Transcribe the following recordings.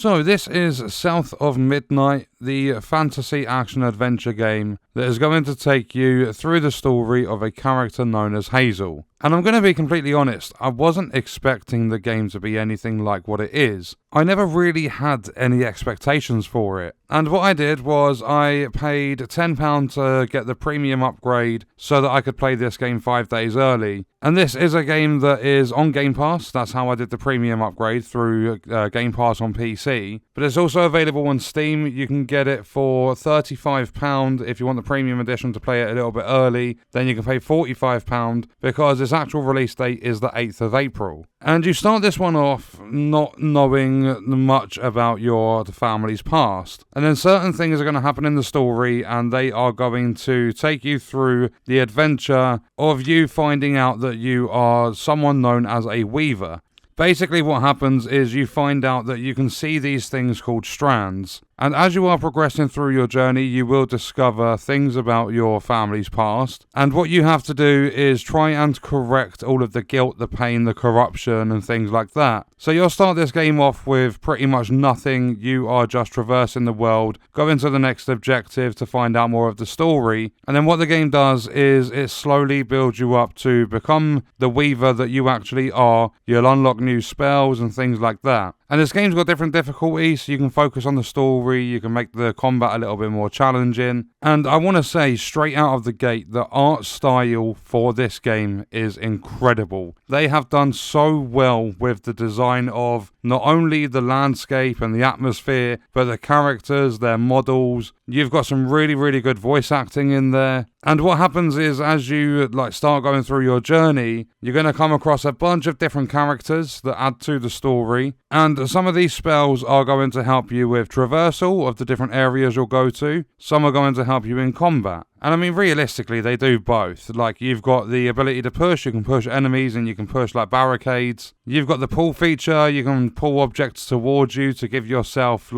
So this is South of Midnight, the fantasy action-adventure game that is going to take you through the story of a character known as Hazel. And I'm going to be completely honest, I wasn't expecting the game to be anything like what it is. I never really had any expectations for it. And what I did was I paid £10 to get the premium upgrade so that I could play this game 5 days early. And this is a game that is on Game Pass. That's how I did the premium upgrade, through Game Pass on PC. But it's also available on Steam. You can get it for £35 if you want the premium edition to play it a little bit early. Then you can pay £45 because its actual release date is the 8th of April. And you start this one off not knowing much about the family's past. And then certain things are going to happen in the story, and they are going to take you through the adventure of you finding out that you are someone known as a weaver. Basically what happens is you find out that you can see these things called strands. And as you are progressing through your journey, you will discover things about your family's past. And what you have to do is try and correct all of the guilt, the pain, the corruption, and things like that. So you'll start this game off with pretty much nothing. You are just traversing the world, going to the next objective to find out more of the story. And then what the game does is it slowly builds you up to become the weaver that you actually are. You'll unlock new spells and things like that. And this game's got different difficulties, so you can focus on the story, you can make the combat a little bit more challenging. And I want to say, straight out of the gate, the art style for this game is incredible. They have done so well with the design of not only the landscape and the atmosphere, but the characters, their models. You've got some really, really good voice acting in there. And what happens is, as you start going through your journey, you're going to come across a bunch of different characters that add to the story. And some of these spells are going to help you with traversal of the different areas you'll go to. Some are going to help you in combat. And I mean, realistically, they do both. You've got the ability to push, you can push enemies and you can push barricades. You've got the pull feature, you can pull objects towards you to give yourself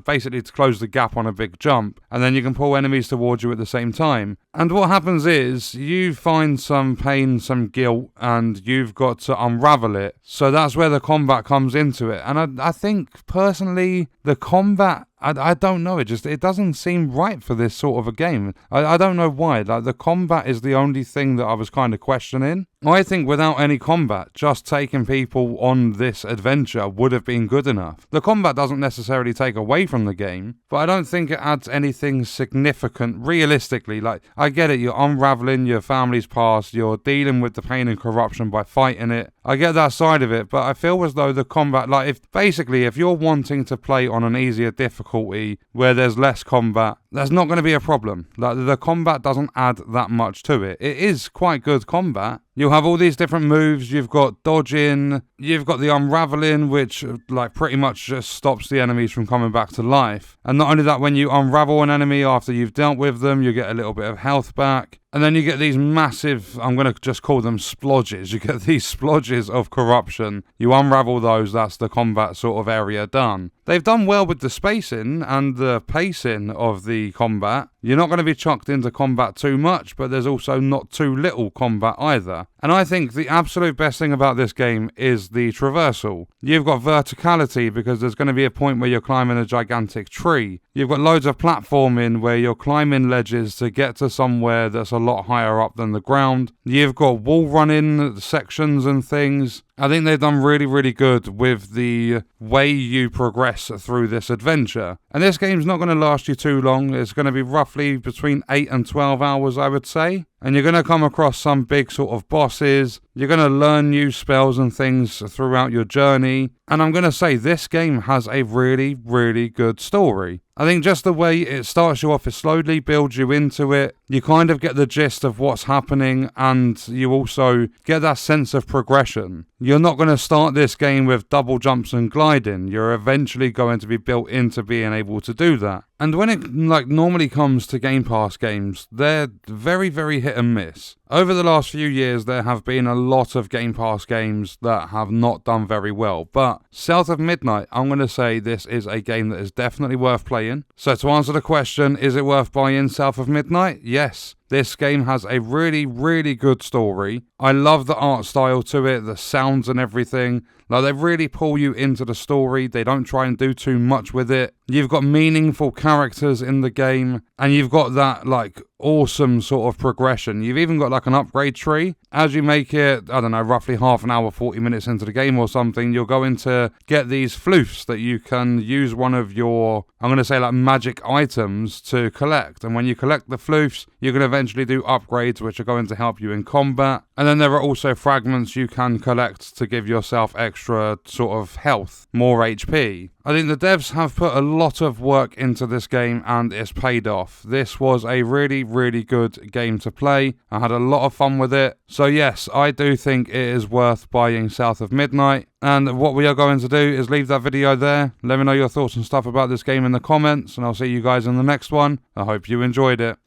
basically to close the gap on a big jump. And then you can pull enemies towards you at the same time. And what happens is, you find some pain, some guilt, and you've got to unravel it. So that's where the combat comes into it. And I think, personally, the combat, I don't know, it doesn't seem right for this sort of a game. I don't know why. The combat is the only thing that I was kind of questioning. I think without any combat, just taking people on this adventure would have been good enough. The combat doesn't necessarily take away from the game, but I don't think it adds anything significant realistically. I get it, you're unraveling your family's past, you're dealing with the pain and corruption by fighting it. I get that side of it, but I feel as though the combat, if you're wanting to play on an easier difficulty where there's less combat, that's not going to be a problem. The combat doesn't add that much to it. It is quite good combat. You'll have all these different moves. You've got dodging, you've got the unraveling, which pretty much just stops the enemies from coming back to life. And not only that, when you unravel an enemy after you've dealt with them, you get a little bit of health back. And then you get these massive, I'm going to just call them splodges. You get these splodges of corruption. You unravel those, that's the combat sort of area done. They've done well with the spacing and the pacing of the combat. You're not going to be chucked into combat too much, but there's also not too little combat either. And I think the absolute best thing about this game is the traversal. You've got verticality because there's going to be a point where you're climbing a gigantic tree. You've got loads of platforming where you're climbing ledges to get to somewhere that's a lot higher up than the ground. You've got wall running sections and things. I think they've done really, really good with the way you progress through this adventure. And this game's not going to last you too long. It's going to be roughly between 8 and 12 hours, I would say. And you're going to come across some big sort of bosses. You're going to learn new spells and things throughout your journey. And I'm going to say this game has a really, really good story. I think just the way it starts you off, it slowly builds you into it. You kind of get the gist of what's happening, and you also get that sense of progression. You're not going to start this game with double jumps and gliding. You're eventually going to be built into being able to do that. And when it normally comes to Game Pass games, they're very, very hit and miss. Over the last few years, there have been a lot of Game Pass games that have not done very well. But South of Midnight, I'm going to say this is a game that is definitely worth playing. So to answer the question, is it worth buying South of Midnight? Yes. This game has a really, really good story. I love the art style to it, the sounds and everything. Like, they really pull you into the story. They don't try and do too much with it. You've got meaningful characters in the game, and you've got that, like, awesome sort of progression. You've even got, like, an upgrade tree. As you make it, I don't know, roughly half an hour, 40 minutes into the game or something, you're going to get these floofs that you can use one of your, I'm going to say, like, magic items to collect. And when you collect the floofs, you can eventually do upgrades, which are going to help you in combat. And then there are also fragments you can collect to give yourself extra sort of health, more HP. I think the devs have put a lot of work into this game and it's paid off. This was a really, really good game to play. I had a lot of fun with it. So yes, I do think it is worth buying South of Midnight. And what we are going to do is leave that video there. Let me know your thoughts and stuff about this game in the comments, and I'll see you guys in the next one. I hope you enjoyed it.